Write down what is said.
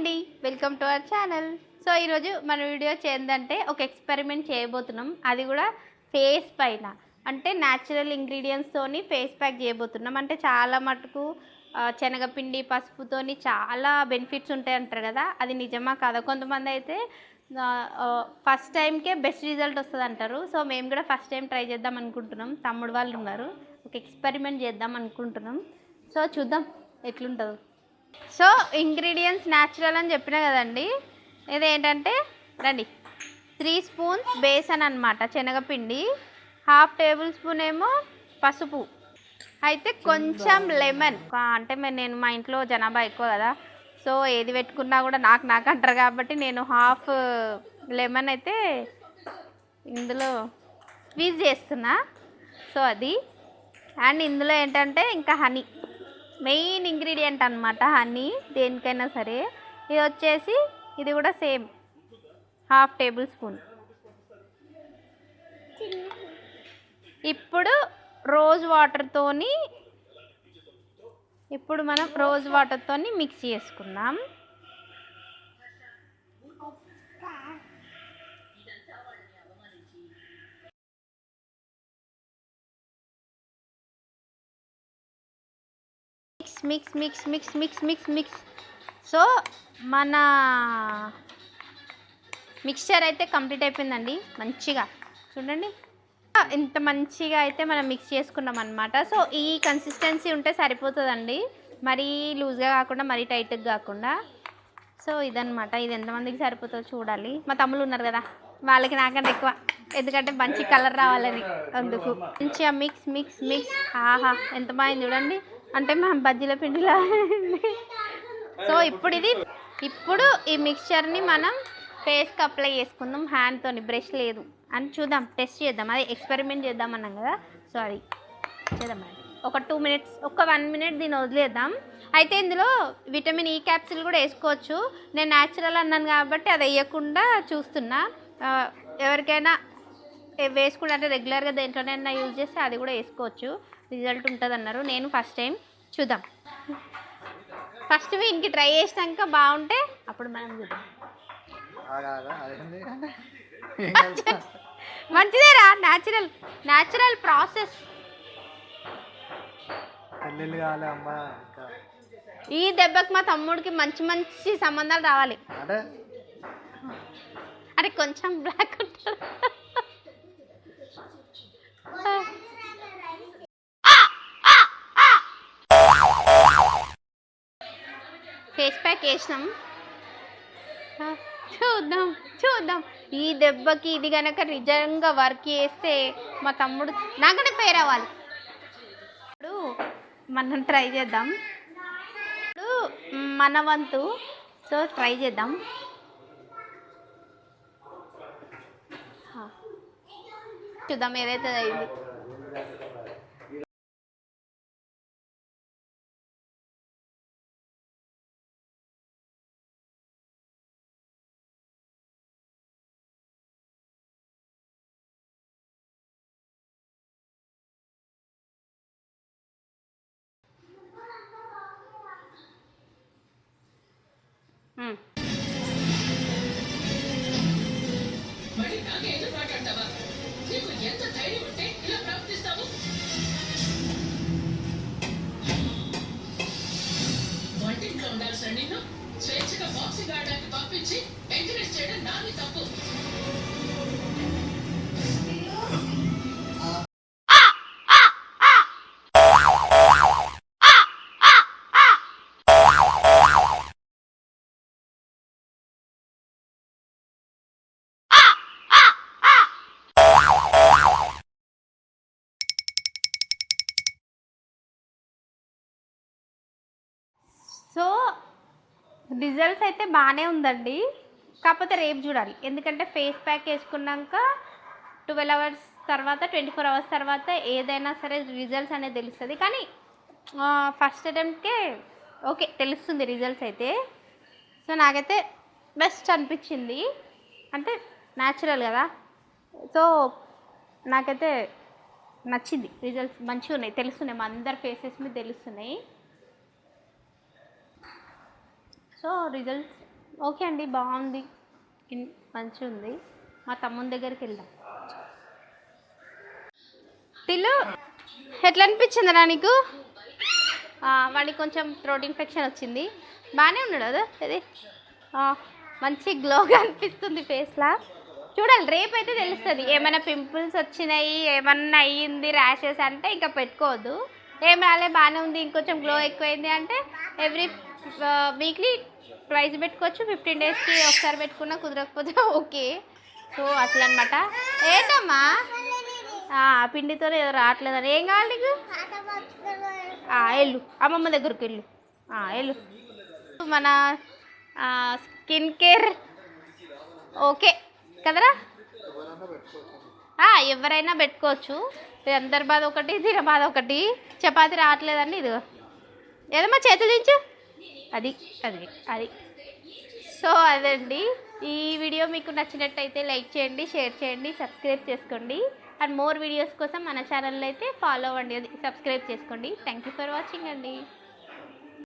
అండి, welcome to our channel. So ఈరోజు మన వీడియో ఏంటంటే ఒక ఎక్స్పెరిమెంట్ చేయబోతున్నాం. అది కూడా ఫేస్ పైన, అంటే న్యాచురల్ ఇంగ్రీడియంట్స్తోని ఫేస్ ప్యాక్ చేయబోతున్నాం. అంటే చాలా మటుకు శనగపిండి పసుపుతోని చాలా బెనిఫిట్స్ ఉంటాయి అంటారు కదా, అది నిజమా కాదా? కొంతమంది అయితే ఫస్ట్ టైంకే బెస్ట్ రిజల్ట్ వస్తుంది అంటారు. సో మేము కూడా ఫస్ట్ టైం ట్రై చేద్దాం అనుకుంటున్నాం. తమ్ముడు వాళ్ళు ఉన్నారు, ఒక ఎక్స్పెరిమెంట్ చేద్దాం అనుకుంటున్నాం. సో చూద్దాం ఎట్లుంటుందో. సో ఇంగ్రీడియంట్స్ న్యాచురల్ అని చెప్పినా కదండి, ఇదేంటంటే రండి 3 స్పూన్స్ బేసన్ అనమాట, శనగపిండి, 1/2 టేబుల్ స్పూన్ ఏమో పసుపు, అయితే కొంచెం లెమన్. అంటే నేను మా ఇంట్లో జనాభా ఎక్కువ కదా, సో ఏది పెట్టుకున్నా కూడా నాకు అంటారు కాబట్టి నేను 1/2 లెమన్ అయితే ఇందులో స్క్వీజ్ చేస్తున్నా. సో అది, అండ్ ఇందులో ఏంటంటే ఇంకా హనీ మెయిన్ ఇంగ్రీడియంట్ అనమాట, హనీ దేనికైనా సరే. ఇది వచ్చేసి ఇది కూడా సేమ్ 1/2 టేబుల్ స్పూన్. ఇప్పుడు మనం రోజ్ వాటర్తోని మిక్స్ చేసుకుందాం. Mix mix mix mix mix mix. So మన మిక్స్చర్ అయితే కంప్లీట్ అయిపోయిందండి. మంచిగా చూడండి, ఇంత మంచిగా అయితే మనం మిక్స్ చేసుకున్నాం అనమాట. సో ఈ కన్సిస్టెన్సీ ఉంటే సరిపోతుందండి, మరీ లూజ్గా కాకుండా మరీ టైట్గా కాకుండా. సో ఇదనమాట, ఇది ఎంతమందికి సరిపోతుందో చూడాలి. మా తమ్ముళ్ళు ఉన్నారు కదా, వాళ్ళకి నాకంటే ఎక్కువ, ఎందుకంటే మంచి కలర్ రావాలని, అందుకు. మంచిగా మిక్స్ మిక్స్ మిక్స్. ఆహా ఎంత బాగుంది చూడండి, అంటే మా బజ్జీల పిండిలా. సో ఇప్పుడు ఈ మిక్స్చర్ని మనం ఫేస్కి అప్లై చేసుకుందాం హ్యాండ్తోని, బ్రష్ లేదు అని చూద్దాం, టెస్ట్ చేద్దాం, అదే ఎక్స్పెరిమెంట్ చేద్దాం అన్నాం కదా. సో అది చేద్దామండి. ఒక 2 మినిట్స్, ఒక 1 మినిట్ దీన్ని వదిలేద్దాం. అయితే ఇందులో విటమిన్ ఈ క్యాప్సిల్ కూడా వేసుకోవచ్చు. నేను న్యాచురల్ అన్నాను కాబట్టి అది వేయకుండా చూస్తున్నా. ఎవరికైనా వేసుకుంటే, అంటే రెగ్యులర్గా దేంట్లోనైనా యూజ్ చేస్తే అది కూడా వేసుకోవచ్చు, రిజల్ట్ ఉంటుంది అన్నారు. నేను ఫస్ట్ టైం చూద్దాం. ఫస్ట్ వీనికి ట్రై చేసినాక బాగుంటే అప్పుడు మనం చూద్దాం. మంచిదేరా, న్యాచురల్ ప్రాసెస్. ఈ దెబ్బకి మా తమ్ముడికి మంచి మంచి సంబంధాలు రావాలి. అరే కొంచెం బ్లాక్ ఉంటారు. ఫేస్ ప్యాక్ వేసినాం, చూద్దాం. ఈ దెబ్బకి ఇది కనుక నిజంగా వర్క్ చేస్తే మా తమ్ముడు నాకంటే ఫెయిర్ అవ్వాలి. ఇప్పుడు మనం ట్రై చేద్దాం, ఇప్పుడు మన వంతు. సో ట్రై చేద్దాం. చూద్దాం ఏదైతే అయింది. వంటింట్లో ఉండాల్సిన నిన్ను స్వేచ్ఛగా బాక్సింగ్ ఆడడానికి పంపించి ఎంకరేజ్ చేయడం నాది తప్పు. సో రిజల్ట్స్ అయితే బాగానే ఉందండి, కాకపోతే రేపు చూడాలి. ఎందుకంటే ఫేస్ ప్యాక్ వేసుకున్నాక 12 అవర్స్ తర్వాత, 24 అవర్స్ తర్వాత ఏదైనా సరే రిజల్ట్స్ అనేది తెలుస్తుంది. కానీ ఫస్ట్ అటెంప్ట్కే ఓకే తెలుస్తుంది రిజల్ట్స్ అయితే. సో నాకైతే బెస్ట్ అనిపించింది, అంటే న్యాచురల్ కదా. సో నాకైతే నచ్చింది, రిజల్ట్స్ మంచిగా ఉన్నాయి, తెలుస్తున్నాయి, మా అందరి ఫేసెస్ మీద తెలుస్తున్నాయి. సో రిజల్ట్స్ ఓకే అండి, బాగుంది, మంచిగా ఉంది. మా తమ్ముని దగ్గరికి వెళ్దాం. తిల్లు ఎట్లా అనిపించిందిరా నీకు? వాడికి కొంచెం థ్రోట్ ఇన్ఫెక్షన్ వచ్చింది. బాగానే ఉన్నాడు కదా ఇది. మంచి గ్లోగా అనిపిస్తుంది ఫేస్లా. చూడాలి, రేపు అయితే తెలుస్తుంది. ఏమైనా పింపుల్స్ వచ్చినాయి, ఏమన్నా అయ్యింది, ర్యాషెస్ అంటే ఇంకా పెట్టుకోవద్దు. ఏం రాలే, బాగానే ఉంది, ఇంకొంచెం గ్లో ఎక్కువైంది అంటే ఎవ్రీ వీక్లీ ట్వైస్ పెట్టుకోవచ్చు. 15 డేస్కి ఒకసారి పెట్టుకున్నా, కుదరకపోతే ఓకే. సో అట్లా అనమాట. ఏంటమ్మా పిండితో ఏదో రావట్లేదని? ఏం కావాలి నీకు? వెళ్ళు, అమ్మమ్మ దగ్గరికి వెళ్ళు, వెళ్ళు. మన స్కిన్ కేర్ ఓకే కదరా? ఎవరైనా పెట్టుకోవచ్చు. అందరి బాధ ఒకటి, తిన బాధ ఒకటి. చపాతి రావట్లేదండి, ఇది ఏదమ్మా చేతులు దించు, అది అది అది. సో అదండి, ఈ వీడియో మీకు నచ్చినట్టయితే లైక్ చేయండి, షేర్ చేయండి, సబ్స్క్రైబ్ చేసుకోండి. అండ్ మోర్ వీడియోస్ కోసం మన ఛానల్ అయితే ఫాలో అవ్వండి, అది సబ్స్క్రైబ్ చేసుకోండి. థ్యాంక్ యూ ఫర్ వాచింగ్ అండి.